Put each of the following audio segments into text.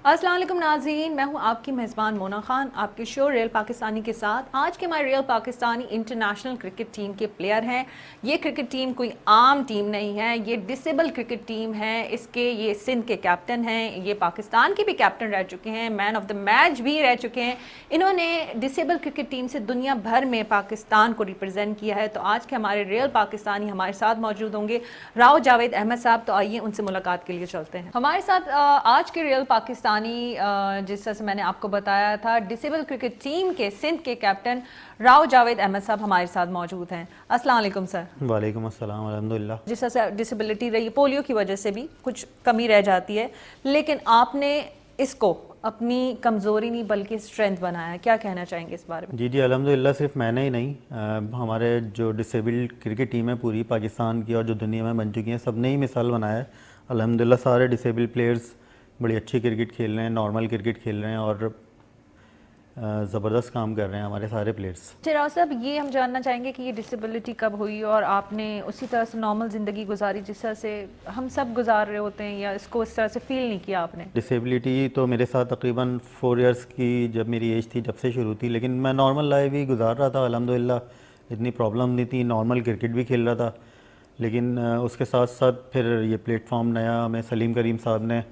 अस्सलाम वालेकुम नाज़रीन, मैं हूं आपकी मेज़बान मोना खान आपके शो रियल पाकिस्तानी के साथ। आज के हमारे real Pakistani international cricket team के प्लेयर हैं। ये क्रिकेट टीम कोई आम टीम नहीं है, ये डिसेबल क्रिकेट टीम है। ये सिंध के कैप्टन हैं, ये पाकिस्तान के भी कैप्टन रह चुके हैं, मैन ऑफ द मैच भी रह चुके हैं। इन्होंने डिसेबल क्रिकेट टीम से दुनिया भर में पाकिस्तान को रिप्रेजेंट किया है। तो आज के हमारे रियल पाकिस्तानी हमारे साथ मौजूद होंगे राव जावेद अहमद साहब। तो आइए उनसे मुलाकात के लिए चलते हैं। हमारे साथ आज के रियल पाकिस्तानी जिस तरह से मैंने आपको बताया था, डिसेबल क्रिकेट टीम के सिंध के कैप्टन राव जावेद अहमद साहब हमारे साथ मौजूद हैं। अस्सलाम वालेकुम सर। वालेकुम अस्सलाम, अल्हम्दुलिल्लाह। जिस तरह से डिसेबिलिटी रही, पोलियो की वजह से भी कुछ कमी रह जाती है, लेकिन आपने इसको अपनी कमज़ोरी नहीं बल्कि स्ट्रेंथ बनाया। क्या कहना चाहेंगे इस बारे में? जी अल्हम्दुलिल्लाह, सिर्फ मैंने ही नहीं, हमारे जो डिसेबल्ड क्रिकेट टीम है पूरी पाकिस्तान की और जो दुनिया में बन चुकी हैं, सब ने ही मिसाल बनाया है। अल्हम्दुलिल्लाह सारे डिसेबल्ड प्लेयर्स बड़ी अच्छी क्रिकेट खेल रहे हैं, नॉर्मल क्रिकेट खेल रहे हैं और ज़बरदस्त काम कर रहे हैं हमारे सारे प्लेयर्स। राव साहब, ये हम जानना चाहेंगे कि ये डिसेबिलिटी कब हुई और आपने उसी तरह से नॉर्मल ज़िंदगी गुजारी जिस तरह से हम सब गुजार रहे होते हैं, या इसको इस तरह से फील नहीं किया आपने? डिसेबिलिटी तो मेरे साथ तकरीबन 4 इयर्स की जब मेरी एज थी जब से शुरू थी, लेकिन मैं नॉर्मल लाइफ ही गुजार रहा था। अल्हम्दुलिल्लाह इतनी प्रॉब्लम नहीं थी, नॉर्मल क्रिकेट भी खेल रहा था। लेकिन उसके साथ साथ फिर ये प्लेटफॉर्म नया हमें सलीम करीम साहब ने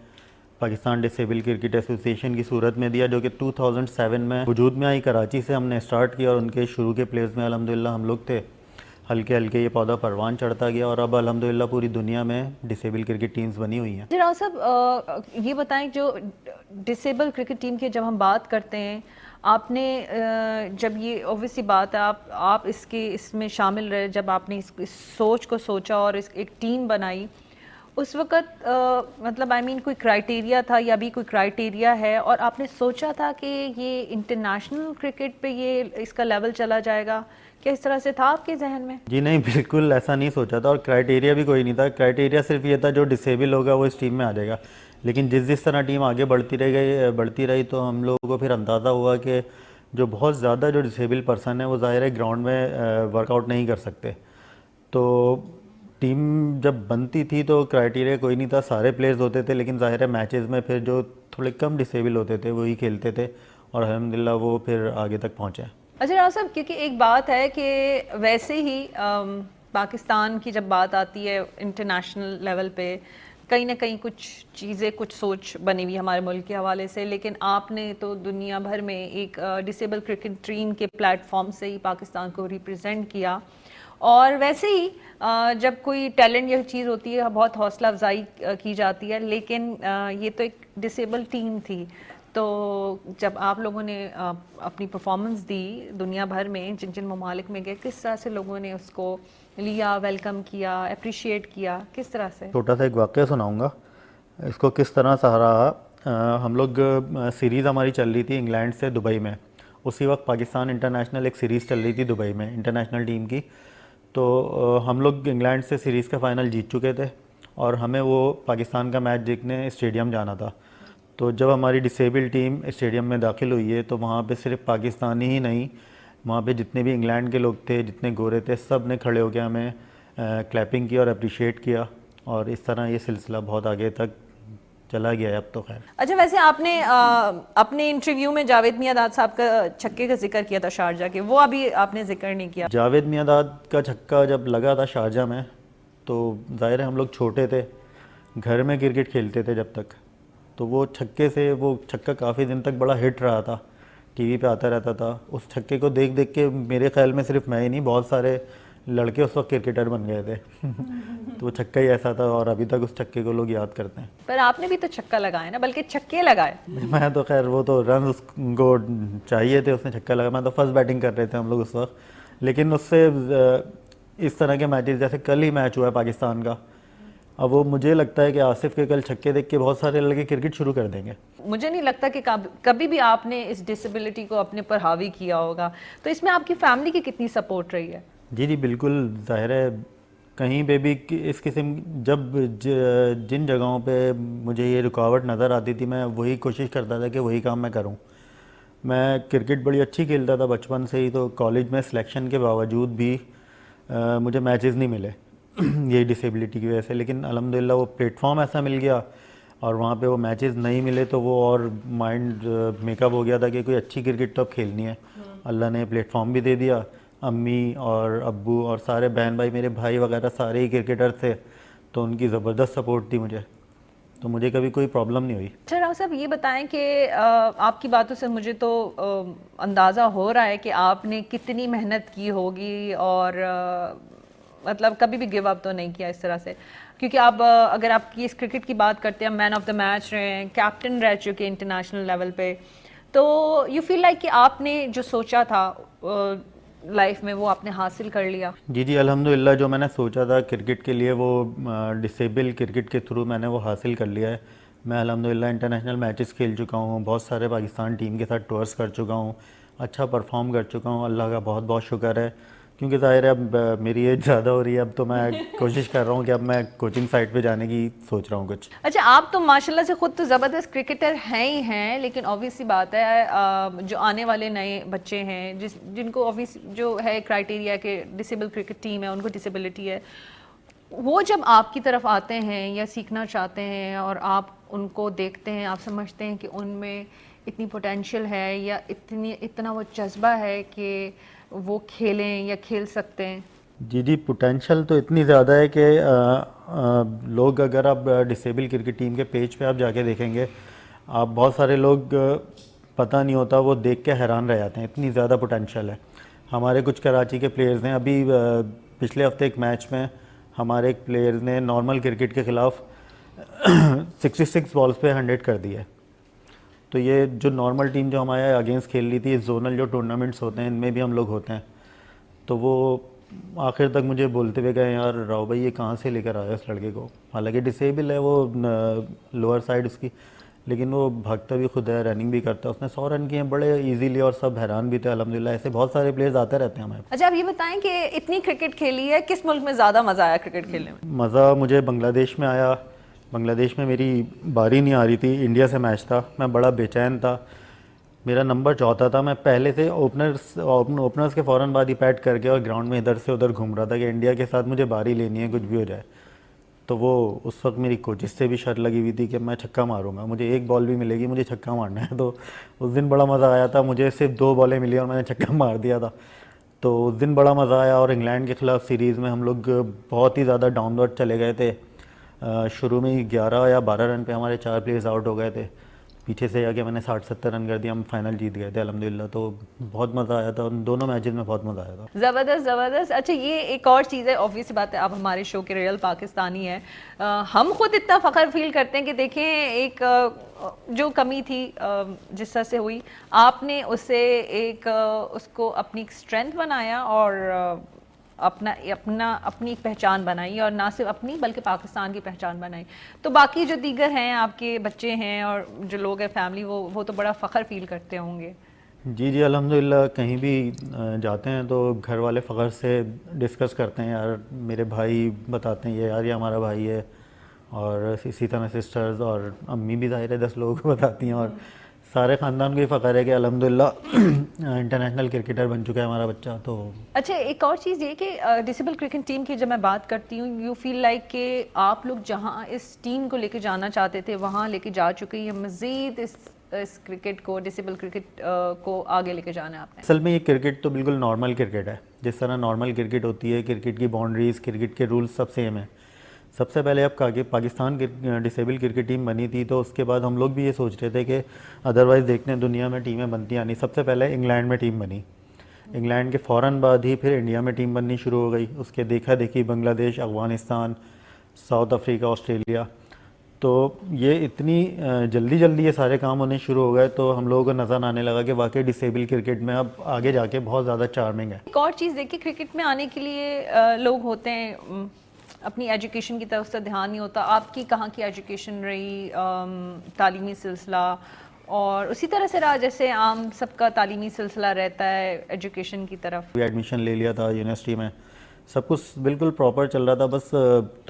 पाकिस्तान डिसेबल क्रिकेट एसोसिएशन की सूरत में दिया, जो कि 2007 में वजूद में आई। कराची से हमने स्टार्ट किया और उनके शुरू के प्लेयर्स में अल्हम्दुलिल्लाह हम लोग थे। हल्के हल्के ये पौधा परवान चढ़ता गया और अब अल्हम्दुलिल्लाह पूरी दुनिया में डिसेबल क्रिकेट टीम्स बनी हुई हैं। राव साहब, ये बताएं, जो डिसेबल क्रिकेट टीम की जब हम बात करते हैं, आपने जब ये ऑब्वियसली बात है, आप इसमें शामिल रहे, जब आपने इस सोच को सोचा और एक टीम बनाई, उस वक़्त मतलब कोई क्राइटेरिया था या अभी कोई क्राइटेरिया है, और आपने सोचा था कि ये इंटरनेशनल क्रिकेट पे ये इसका लेवल चला जाएगा? क्या इस तरह से था आपके जहन में? जी नहीं, बिल्कुल ऐसा नहीं सोचा था और क्राइटेरिया भी कोई नहीं था। क्राइटेरिया सिर्फ ये था जो डिसेबल होगा वो इस टीम में आ जाएगा। लेकिन जिस तरह टीम आगे बढ़ती रही तो हम लोगों को फिर अंदाज़ा हुआ कि जो बहुत ज़्यादा जो डिसेबल पर्सन है वो ज़ाहिर है ग्राउंड में वर्कआउट नहीं कर सकते। तो टीम जब बनती थी तो क्राइटेरिया कोई नहीं था, सारे प्लेयर्स होते थे। लेकिन ज़ाहिर है मैचेस में फिर जो थोड़े कम डिसेबल होते थे वही खेलते थे और अल्हम्दुलिल्लाह वो फिर आगे तक पहुँचे। अच्छा राव साहब, क्योंकि एक बात है कि वैसे ही पाकिस्तान की जब बात आती है इंटरनेशनल लेवल पे, कहीं ना कहीं कुछ चीज़ें, कुछ सोच बनी हुई हमारे मुल्क के हवाले से, लेकिन आपने तो दुनिया भर में एक डिसेबल क्रिकेट टीम के प्लेटफॉर्म से ही पाकिस्तान को रिप्रेजेंट किया। और वैसे ही जब कोई टैलेंट या चीज़ होती है बहुत हौसला अफजाई की जाती है, लेकिन ये तो एक डिसेबल टीम थी। तो जब आप लोगों ने अपनी परफॉर्मेंस दी दुनिया भर में, जिन जिन ममालिक में गए, किस तरह से लोगों ने उसको लिया, वेलकम किया, अप्रिशिएट किया, किस तरह से? छोटा सा एक वाक़या सुनाऊंगा इसको किस तरह सहारा। हम लोग सीरीज़ हमारी चल रही थी इंग्लैंड से दुबई में। उसी वक्त पाकिस्तान इंटरनेशनल एक सीरीज़ चल रही थी दुबई में इंटरनेशनल टीम की। तो हम लोग इंग्लैंड से सीरीज़ का फ़ाइनल जीत चुके थे और हमें वो पाकिस्तान का मैच देखने स्टेडियम जाना था। तो जब हमारी डिसेबल टीम स्टेडियम में दाखिल हुई है तो वहाँ पे सिर्फ पाकिस्तानी ही नहीं, वहाँ पे जितने भी इंग्लैंड के लोग थे, जितने गोरे थे, सब ने खड़े होकर हमें क्लैपिंग की और अप्रिशिएट किया और इस तरह ये सिलसिला बहुत आगे तक चला गया है अब तो खैर। अच्छा, वैसे आपने अपने इंटरव्यू में जावेद मियांदाद साहब का छक्के का जिक्र किया था शारजा के, वो अभी आपने जिक्र नहीं किया। जावेद मियांदाद का छक्का जब लगा था शारजा में तो ज़ाहिर है हम लोग छोटे थे, घर में क्रिकेट खेलते थे जब तक, तो वो छक्का काफ़ी दिन तक बड़ा हिट रहा था, टीवी पे आता रहता था। उस छक्के को देख देख के मेरे ख्याल में सिर्फ मैं ही नहीं, बहुत सारे लड़के उस वक्त क्रिकेटर बन गए थे तो वो छक्का ही ऐसा था और अभी तक उस छक्के को लोग याद करते हैं। पर आपने भी तो छक्का लगाया ना, बल्कि छक्के लगाए। मैं तो खैर वो तो रन उसको चाहिए थे, उसने छक्का लगाया। मैं तो फर्स्ट बैटिंग कर रहे थे हम लोग उस वक्त। लेकिन उससे इस तरह के मैचेस, जैसे कल ही मैच हुआ है पाकिस्तान का, अब वो मुझे लगता है कि आसिफ के कल छक्के देख के बहुत सारे लड़के क्रिकेट शुरू कर देंगे। मुझे नहीं लगता कि कभी भी आपने इस डिसेबिलिटी को अपने पर हावी किया होगा। तो इसमें आपकी फैमिली की कितनी सपोर्ट रही है? जी बिल्कुल, ज़ाहिर है कहीं पे भी इस किस्म जिन जगहों पे मुझे ये रुकावट नज़र आती थी, मैं वही कोशिश करता था कि वही काम मैं करूं। मैं क्रिकेट बड़ी अच्छी खेलता था बचपन से ही, तो कॉलेज में सिलेक्शन के बावजूद भी मुझे मैचेस नहीं मिले यही डिसेबिलिटी की वजह से। लेकिन अल्हम्दुलिल्लाह वो प्लेटफॉर्म ऐसा मिल गया और वहाँ पे वो मैचेस नहीं मिले तो वो और माइंड मेकअप हो गया था कि कोई अच्छी क्रिकेट तो अब खेलनी है। अल्लाह ने प्लेटफॉर्म भी दे दिया। अम्मी और अब्बू और सारे बहन भाई, मेरे भाई वगैरह सारे ही क्रिकेटर थे, तो उनकी ज़बरदस्त सपोर्ट थी मुझे, तो मुझे कभी कोई प्रॉब्लम नहीं हुई। अच्छा राव साहब, ये बताएं कि आपकी बातों से मुझे तो अंदाज़ा हो रहा है कि आपने कितनी मेहनत की होगी और मतलब कभी भी गिव अप तो नहीं किया इस तरह से, क्योंकि आप अगर आपकी इस क्रिकेट की बात करते हैं, मैन ऑफ द मैच रहे हैं, कैप्टन रह चुके हैं इंटरनेशनल लेवल पे, तो यू फील लाइक कि आपने जो सोचा था लाइफ में वो आपने हासिल कर लिया? जी जी, अल्हम्दुलिल्लाह, जो मैंने सोचा था क्रिकेट के लिए वो डिसेबल क्रिकेट के थ्रू मैंने वो हासिल कर लिया है। मैं अल्हम्दुलिल्लाह इंटरनेशनल मैचेस खेल चुका हूँ, बहुत सारे पाकिस्तान टीम के साथ टूर्स कर चुका हूँ, अच्छा परफॉर्म कर चुका हूँ, अल्लाह का बहुत बहुत शुक्र है। क्योंकि ज़ाहिर है अब मेरी एज ज़्यादा हो रही है, अब तो मैं कोशिश कर रहा हूँ कि अब मैं कोचिंग साइड पे जाने की सोच रहा हूँ कुछ। अच्छा, आप तो माशाल्लाह से खुद तो ज़बरदस्त क्रिकेटर हैं ही हैं, लेकिन ऑब्वियस सी बात है जो आने वाले नए बच्चे हैं जिनको ऑब्वियस जो है क्राइटेरिया के डिसेबल क्रिकेट टीम है, उनको डिसेबिलिटी है, वो जब आपकी तरफ आते हैं या सीखना चाहते हैं और आप उनको देखते हैं, आप समझते हैं कि उनमें इतनी पोटेंशियल है या इतना वो जज्बा है कि वो खेलें या खेल सकते हैं? जी जी, पोटेंशियल तो इतनी ज़्यादा है कि लोग, अगर आप डिसेबल क्रिकेट टीम के पेज पे आप जाके देखेंगे, आप बहुत सारे लोग पता नहीं होता, वो देख के हैरान रह जाते हैं, इतनी ज़्यादा पोटेंशियल है। हमारे कुछ कराची के प्लेयर्स हैं, अभी पिछले हफ्ते एक मैच में हमारे एक प्लेयर्स ने नॉर्मल क्रिकेट के ख़िलाफ़ 66 बॉल्स पे 100 कर दिया है। तो ये जो नॉर्मल टीम जो हमारे अगेंस्ट खेल रही थी, जोनल जो टूर्नामेंट्स होते हैं इनमें भी हम लोग होते हैं, तो वो आखिर तक मुझे बोलते हुए गए, यार राव भाई ये कहाँ से लेकर आया इस लड़के को, हालांकि डिसेबल है वो लोअर साइड उसकी, लेकिन वो भागता भी खुद है, रनिंग भी करता है, उसने 100 रन किए हैं बड़े इजीली और सब हैरान भी थे अल्हम्दुलिल्लाह। ऐसे बहुत सारे प्लेयर्स आते रहते हैं हमारे। अच्छा, आप ये बताएं कि इतनी क्रिकेट खेली है, किस मुल्क में ज़्यादा मज़ा आया क्रिकेट खेलने में? मज़ा मुझे बांग्लादेश में आया। बांग्लादेश में मेरी बारी नहीं आ रही थी, इंडिया से मैच था, मैं बड़ा बेचैन था, मेरा नंबर चौथा था, मैं पहले से ओपनर्स के फ़ौरन बाद ही पैट करके और ग्राउंड में इधर से उधर घूम रहा था कि इंडिया के साथ मुझे बारी लेनी है, कुछ भी हो जाए। तो वो उस वक्त मेरी कोचिस से भी शर्त लगी हुई थी कि मैं छक्का मारूंगा, मुझे एक बॉल भी मिलेगी, मुझे छक्का मारना है। तो उस दिन बड़ा मज़ा आया था, मुझे सिर्फ 2 बॉलें मिली और मैंने छक्का मार दिया था। तो उस दिन बड़ा मज़ा आया। और इंग्लैंड के ख़िलाफ़ सीरीज़ में हम लोग बहुत ही ज़्यादा डाउनवर्ड चले गए थे, शुरू में ही 11 या 12 रन पे हमारे 4 प्लेयर्स आउट हो गए थे, पीछे से आके मैंने 60-70 रन कर दिया, हम फाइनल जीत गए थे अल्हम्दुलिल्लाह। तो बहुत मज़ा आया था, उन दोनों मैचेस में बहुत मज़ा आया था। ज़बरदस्त ज़बरदस्त। अच्छा, ये एक और चीज़ है, ऑब्वियस बात है, आप हमारे शो के रियल पाकिस्तानी हैं, हम खुद इतना फ़ख्र फील करते हैं कि देखें एक जो कमी थी जिस तरह से हुई, आपने उसे एक उसको अपनी स्ट्रेंथ बनाया और अपनी एक पहचान बनाई, और ना सिर्फ अपनी बल्कि पाकिस्तान की पहचान बनाई। तो बाकी जो दीगर हैं, आपके बच्चे हैं और जो लोग हैं फैमिली, वो तो बड़ा फ़ख्र फील करते होंगे। जी जी, अल्हम्दुलिल्लाह, कहीं भी जाते हैं तो घर वाले फ़ख्र से डिस्कस करते हैं, यार मेरे भाई बताते हैं ये, यार ये हमारा भाई है, और इसी तरह सिस्टर्स और अम्मी भी ज़ाहिर है 10 लोगों को बताती हैं, और सारे ख़ानदान को ही फ़ख्र है कि अल्हम्दुलिल्लाह इंटरनेशनल क्रिकेटर बन चुका है हमारा बच्चा। तो अच्छा, एक और चीज़ ये कि डिसेबल क्रिकेट टीम की जब मैं बात करती हूँ, यू फील लाइक कि आप लोग जहाँ इस टीम को लेके जाना चाहते थे वहाँ लेके जा चुके हैं, मज़ीद इस क्रिकेट को, डिसेबल क्रिकेट को आगे लेके जाना है आपने? असल में ये क्रिकेट तो बिल्कुल नॉर्मल क्रिकेट है, जिस तरह नॉर्मल क्रिकेट होती है, क्रिकेट की बाउंड्रीज़, क्रिकेट के रूल्स सब सेम है। सबसे पहले अब पाकिस्तान की डिसेबल क्रिकेट टीम बनी थी, तो उसके बाद हम लोग भी ये सोच रहे थे कि अदरवाइज़ देखने दुनिया में टीमें बनती आनी, सबसे पहले इंग्लैंड में टीम बनी, इंग्लैंड के फ़ौरन बाद ही फिर इंडिया में टीम बननी शुरू हो गई, उसके देखा देखी Bangladesh, Afghanistan, south Africa, Australia. तो ये इतनी जल्दी जल्दी ये सारे काम होने शुरू हो गए, तो हम लोगों को नज़र आने लगा कि वाकई डिसेबल क्रिकेट में अब आगे जाके बहुत ज़्यादा चार्मिंग है। एक और चीज़ देखिए, क्रिकेट में आने के लिए लोग होते हैं, अपनी एजुकेशन की तरफ से ध्यान नहीं होता। आपकी कहाँ की एजुकेशन रही, तालीमी सिलसिला, और उसी तरह से रहा जैसे आम सबका तालीमी सिलसिला रहता है एजुकेशन की तरफ? एडमिशन ले लिया था यूनिवर्सिटी में, सब कुछ बिल्कुल प्रॉपर चल रहा था, बस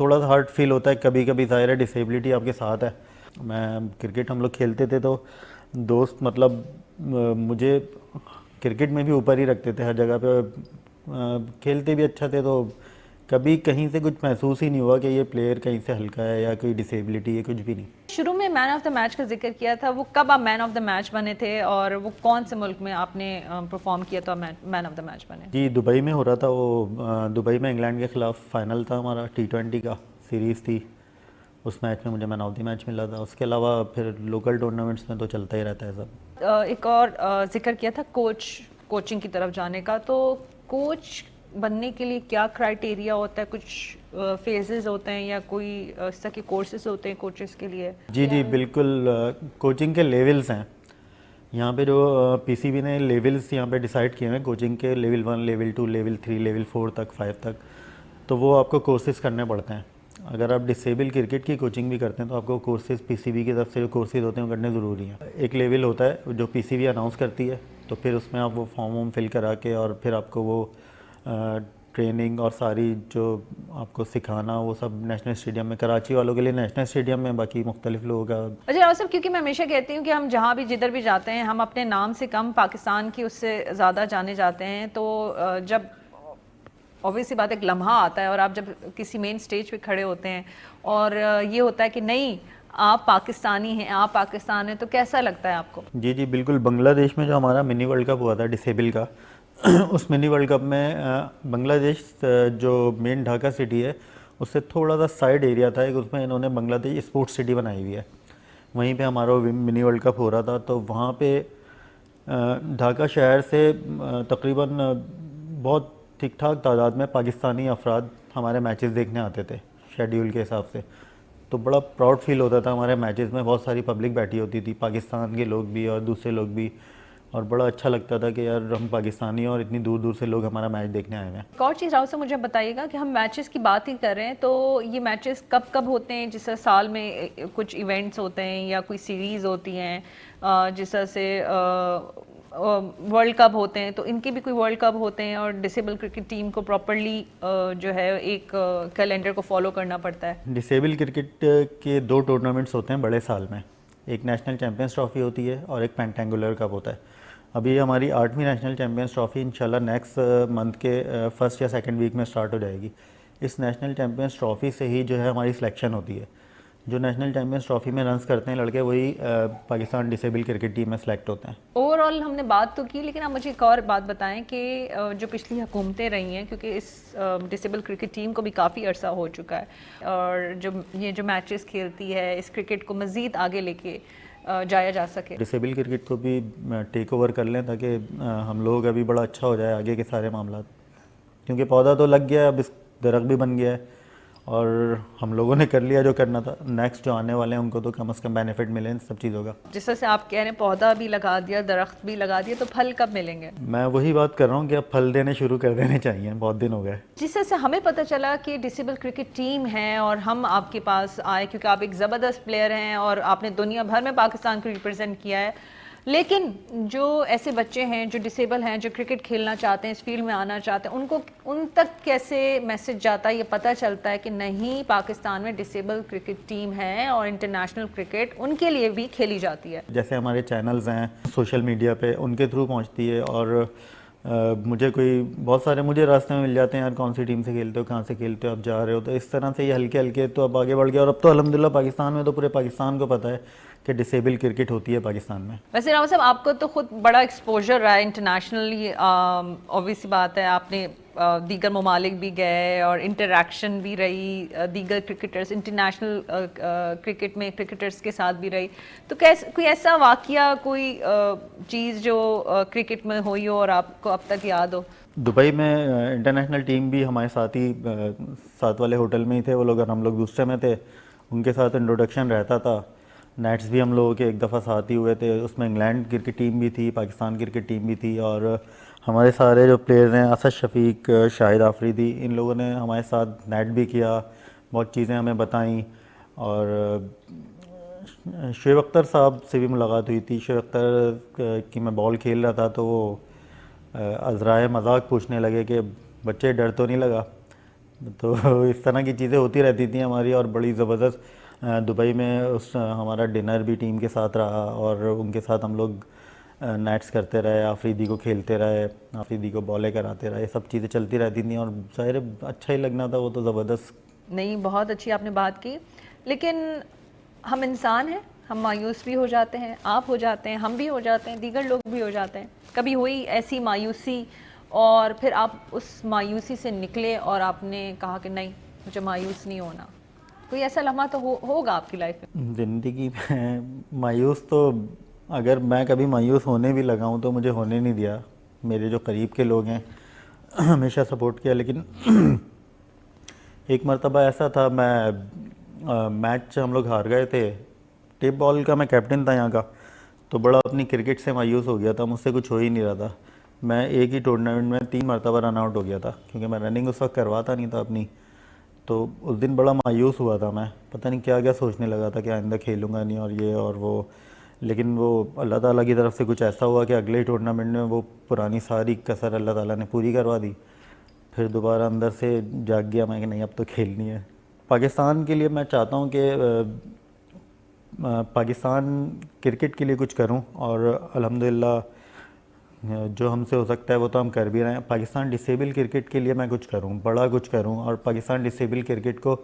थोड़ा सा हार्ड फील होता है कभी कभी, ज़ाहिर है डिसेबिलिटी आपके साथ है। मैं क्रिकेट हम लोग खेलते थे तो दोस्त मतलब मुझे क्रिकेट में भी ऊपर ही रखते थे, हर जगह पे खेलते भी अच्छा थे, तो कभी कहीं से कुछ महसूस ही नहीं हुआ कि ये प्लेयर कहीं से हल्का है या कोई डिसेबिलिटी है, कुछ भी नहीं। शुरू में मैन ऑफ द मैच का जिक्र किया था, वो कब आप मैन ऑफ द मैच बने थे और वो कौन से मुल्क में आपने परफॉर्म किया तो मैन ऑफ द मैच बने? जी, दुबई में हो रहा था वो, दुबई में इंग्लैंड के ख़िलाफ़ फाइनल था हमारा, T20 का सीरीज़ थी। उस मैच में मुझे मैन ऑफ द मैच मिला था। उसके अलावा फिर लोकल टूर्नामेंट्स में तो चलता ही रहता है सब। एक और जिक्र किया था कोचिंग की तरफ जाने का, तो कोच बनने के लिए क्या क्राइटेरिया होता है? कुछ फेजेस होते हैं या कोई इस तरह के कोर्सेज होते हैं कोचेस के लिए? जी बिल्कुल, कोचिंग के लेवल्स हैं यहाँ पे, जो पीसीबी ने लेवल्स यहाँ पे डिसाइड किए हैं कोचिंग के, लेवल 1, लेवल 2, लेवल 3, लेवल 4 तक, 5 तक। तो वो आपको कोर्सेज करने पड़ते हैं। अगर आप डिसेबल क्रिकेट की कोचिंग भी करते हैं तो आपको कोर्सेज पीसीबी की तरफ से जो कोर्सेज होते हैं वो करने ज़रूरी हैं। एक लेवल होता है जो पीसीबी अनाउंस करती है, तो फिर उसमें आप वो फॉर्म वॉर्म फिल करा के और फिर आपको वो ट्रेनिंग और सारी जो आपको सिखाना, वो सब नेशनल स्टेडियम में, कराची वालों के लिए नेशनल स्टेडियम में, बाकी मुख्तलिफ लोगों का। अच्छा राव साहब, क्योंकि मैं हमेशा कहती हूँ कि हम जहाँ भी जिधर भी जाते हैं हम अपने नाम से कम पाकिस्तान की उससे ज़्यादा जाने जाते हैं। तो जब ऑब्वियसली बात एक लम्हा आता है और आप जब किसी मेन स्टेज पे खड़े होते हैं और ये होता है कि नहीं आप पाकिस्तानी हैं, आप पाकिस्तान हैं, तो कैसा लगता है आपको? जी बिल्कुल। बांग्लादेश में जो हमारा मिनी वर्ल्ड कप हुआ था डिसेबल का, उस मिनी वर्ल्ड कप में बांग्लादेश जो मेन ढाका सिटी है उससे थोड़ा सा साइड एरिया था एक, उसमें इन्होंने बांग्लादेश स्पोर्ट्स सिटी बनाई हुई है। वहीं पे हमारा मिनी वर्ल्ड कप हो रहा था, तो वहाँ पे ढाका शहर से तकरीबन बहुत ठीक ठाक तादाद में पाकिस्तानी अफराद हमारे मैचेस देखने आते थे शेड्यूल के हिसाब से। तो बड़ा प्राउड फील होता था, हमारे मैचेस में बहुत सारी पब्लिक बैठी होती थी, पाकिस्तान के लोग भी और दूसरे लोग भी, और बड़ा अच्छा लगता था कि यार हम पाकिस्तानी और इतनी दूर दूर से लोग हमारा मैच देखने आए हैं। एक और चीज़ राव साहब मुझे बताइएगा कि हम मैचेस की बात ही कर रहे हैं, तो ये मैचेस कब कब होते हैं? जिस साल में कुछ इवेंट्स होते हैं या कोई सीरीज़ होती हैं, जिस तरह से वर्ल्ड कप होते हैं, तो इनके भी कोई वर्ल्ड कप होते हैं और डिसेबल क्रिकेट टीम को प्रॉपर्ली जो है एक कैलेंडर को फॉलो करना पड़ता है। डिसेबल क्रिकेट के 2 टूर्नामेंट्स होते हैं बड़े साल में, एक नेशनल चैम्पियंस ट्रॉफी होती है और एक पेंटेंगुलर कप होता है। अभी हमारी 8वीं नेशनल चैम्पियंस ट्रॉफी इंशाल्लाह नेक्स्ट मंथ के फर्स्ट या सेकंड वीक में स्टार्ट हो जाएगी। इस नेशनल चैम्पियंस ट्रॉफी से ही जो है हमारी सिलेक्शन होती है। जो नेशनल चैम्पियंस ट्रॉफी में रन्स करते हैं लड़के, वही पाकिस्तान डिसेबल क्रिकेट टीम में सेलेक्ट होते हैं। ओवरऑल हमने बात तो की, लेकिन आप मुझे एक और बात बताएं कि जो पिछली हुकूमतें रही हैं, क्योंकि इस डिसेबल क्रिकेट टीम को भी काफ़ी अरसा हो चुका है और जो मैचेस खेलती है इस क्रिकेट को मज़ीद आगे लेके जाया जा सके, डिसेबल क्रिकेट को भी टेक ओवर कर लें ताकि हम लोग अभी बड़ा अच्छा हो जाए आगे के सारे मामला। क्योंकि पौधा तो लग गया है, अब इस दरख्त भी बन गया है और हम लोगों ने कर लिया जो करना था। नेक्स्ट जो आने वाले हैं उनको तो कम से कम बेनिफिट मिले इन सब चीज़ों का। जिस तरह से आप कह रहे हैं पौधा भी लगा दिया, दरख्त भी लगा दिया, तो फल कब मिलेंगे? मैं वही बात कर रहा हूँ कि अब फल देने शुरू कर देने चाहिए, बहुत दिन हो गए। जिस तरह से हमें पता चला कि डिसेबल क्रिकेट टीम है और हम आपके पास आए क्योंकि आप एक ज़बरदस्त प्लेयर हैं और आपने दुनिया भर में पाकिस्तान को रिप्रेजेंट किया है, लेकिन जो ऐसे बच्चे हैं जो डिसेबल हैं, जो क्रिकेट खेलना चाहते हैं, इस फील्ड में आना चाहते हैं, उनको उन तक कैसे मैसेज जाता है, ये पता चलता है कि नहीं पाकिस्तान में डिसेबल क्रिकेट टीम है और इंटरनेशनल क्रिकेट उनके लिए भी खेली जाती है? जैसे हमारे चैनल्स हैं सोशल मीडिया पे, उनके थ्रू पहुंचती है और मुझे कोई बहुत सारे मुझे रास्ते में मिल जाते हैं, यार कौन सी टीम से खेलते हो, कहाँ से खेलते हो, आप जा रहे हो, तो इस तरह से ये हल्के हल्के तो अब आगे बढ़ गया। और अब तो अल्हम्दुलिल्लाह पाकिस्तान में तो पूरे पाकिस्तान को पता है कि डिसेबल क्रिकेट होती है पाकिस्तान में। वैसे राव साहब आपको तो खुद बड़ा एक्सपोजर रहा है इंटरनेशनली, ऑब्वियस बात है, आपने दीगर ममालिक भी गए और इंटरेक्शन भी रही दीगर क्रिकेटर्स, इंटरनेशनल क्रिकेट में क्रिकेटर्स के साथ भी रही, तो कैसे कोई ऐसा वाकया, कोई चीज़ जो क्रिकेट में हुई हो और आपको अब तक याद हो? दुबई में इंटरनेशनल टीम भी हमारे साथ ही साथ वाले होटल में ही थे वो लोग और हम लोग दूसरे में थे, उनके साथ इंट्रोडक्शन रहता था। नेट्स भी हम लोगों के एक दफ़ा साथ ही हुए थे, उसमें इंग्लैंड क्रिकेट टीम भी थी, पाकिस्तान क्रिकेट टीम भी थी और हमारे सारे जो प्लेयर्स हैं, असद शफीक, शाहिद आफरीदी, इन लोगों ने हमारे साथ नेट भी किया, बहुत चीज़ें हमें बताईं। और शुएब अख्तर साहब से भी मुलाकात हुई थी। शुएब अख्तर की मैं बॉल खेल रहा था तो वो अज़राए मजाक पूछने लगे कि बच्चे डर तो नहीं लगा। तो इस तरह की चीज़ें होती रहती थी हमारी और बड़ी ज़बरदस्त दुबई में उस हमारा डिनर भी टीम के साथ रहा और उनके साथ हम लोग नेट्स करते रहे, आफरीदी को खेलते रहे, आफरीदी को बॉलें कराते रहे, सब चीज़ें चलती रहती थी और ज़ाहिर है अच्छा ही लगना था, वो तो ज़बरदस्त। नहीं, बहुत अच्छी आपने बात की, लेकिन हम इंसान हैं, हम मायूस भी हो जाते हैं, आप हो जाते हैं, हम भी हो जाते हैं, दीगर लोग भी हो जाते हैं। कभी हुई ऐसी मायूसी और फिर आप उस मायूसी से निकले और आपने कहा कि नहीं, मुझे मायूस नहीं होना? कोई ऐसा लम्हा तो होगा आपकी लाइफ में? ज़िंदगी में मायूस तो, अगर मैं कभी मायूस होने भी लगा हूँ तो मुझे होने नहीं दिया। मेरे जो करीब के लोग हैं हमेशा सपोर्ट किया, लेकिन एक मर्तबा ऐसा था, मैं मैच हम लोग हार गए थे, टेप बॉल का मैं कैप्टन था यहाँ का, तो बड़ा अपनी क्रिकेट से मायूस हो गया था, मुझसे कुछ हो ही नहीं रहा था। मैं एक ही टूर्नामेंट में 3 मरतबा रन आउट हो गया था, क्योंकि मैं रनिंग उस वक्त करवाता नहीं था अपनी। तो उस दिन बड़ा मायूस हुआ था मैं, पता नहीं क्या क्या सोचने लगा था कि आइंदा खेलूँगा नहीं और ये और वो। लेकिन वो अल्लाह ताला की तरफ से कुछ ऐसा हुआ कि अगले टूर्नामेंट में वो पुरानी सारी कसर अल्लाह ताला ने पूरी करवा दी। फिर दोबारा अंदर से जाग गया मैं कि नहीं, अब तो खेलनी है। पाकिस्तान के लिए मैं चाहता हूँ कि पाकिस्तान क्रिकेट के लिए कुछ करूं, और अल्हम्दुलिल्लाह जो हमसे हो सकता है वो तो हम कर भी रहे हैं। पाकिस्तान डिसेबल क्रिकेट के लिए मैं कुछ करूं, बड़ा कुछ करूं, और पाकिस्तान डिसेबल क्रिकेट को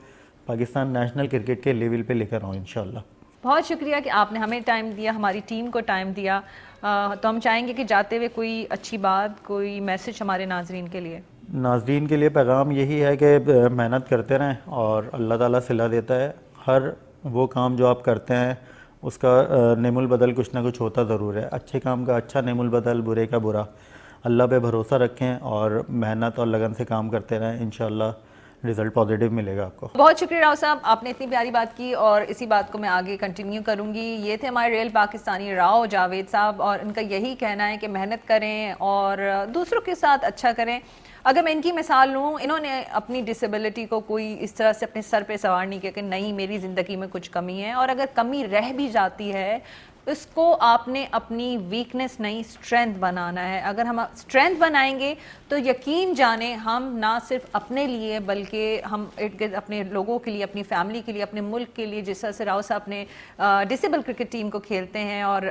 पाकिस्तान नेशनल क्रिकेट के लेवल पे लेकर आऊँ इंशाल्लाह। बहुत शुक्रिया कि आपने हमें टाइम दिया, हमारी टीम को टाइम दिया। तो हम चाहेंगे कि जाते हुए कोई अच्छी बात, कोई मैसेज हमारे नाजरीन के लिए। नाजरीन के लिए पैगाम यही है कि मेहनत करते रहें और अल्लाह ताला सिला देता है। हर वो काम जो आप करते हैं उसका नेमुल बदल कुछ ना कुछ होता ज़रूर है। अच्छे काम का अच्छा नेमुल बदल, बुरे का बुरा। अल्लाह पे भरोसा रखें और मेहनत और लगन से काम करते रहें, इंशाल्लाह रिज़ल्ट पॉजिटिव मिलेगा आपको। बहुत शुक्रिया राव साहब, आपने इतनी प्यारी बात की और इसी बात को मैं आगे कंटिन्यू करूंगी। ये थे हमारे रियल पाकिस्तानी राव जावेद साहब, और इनका यही कहना है कि मेहनत करें और दूसरों के साथ अच्छा करें। अगर मैं इनकी मिसाल लूँ, इन्होंने अपनी डिसेबिलिटी को कोई इस तरह से अपने सर पे सवार नहीं किया कि नहीं मेरी ज़िंदगी में कुछ कमी है, और अगर कमी रह भी जाती है इसको आपने अपनी वीकनेस नहीं, स्ट्रेंथ बनाना है। अगर हम स्ट्रेंथ बनाएंगे तो यकीन जाने हम ना सिर्फ अपने लिए बल्कि हम अपने लोगों के लिए, अपनी फैमिली के लिए, अपने मुल्क के लिए, जिस तरह से राव साहब ने डिसेबल क्रिकेट टीम को खेलते हैं और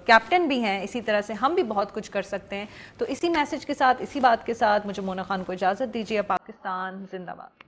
कैप्टन भी हैं, इसी तरह से हम भी बहुत कुछ कर सकते हैं। तो इसी मैसेज के साथ, इसी बात के साथ मुझे मोना खान को इजाज़त दीजिए। पाकिस्तान जिंदाबाद।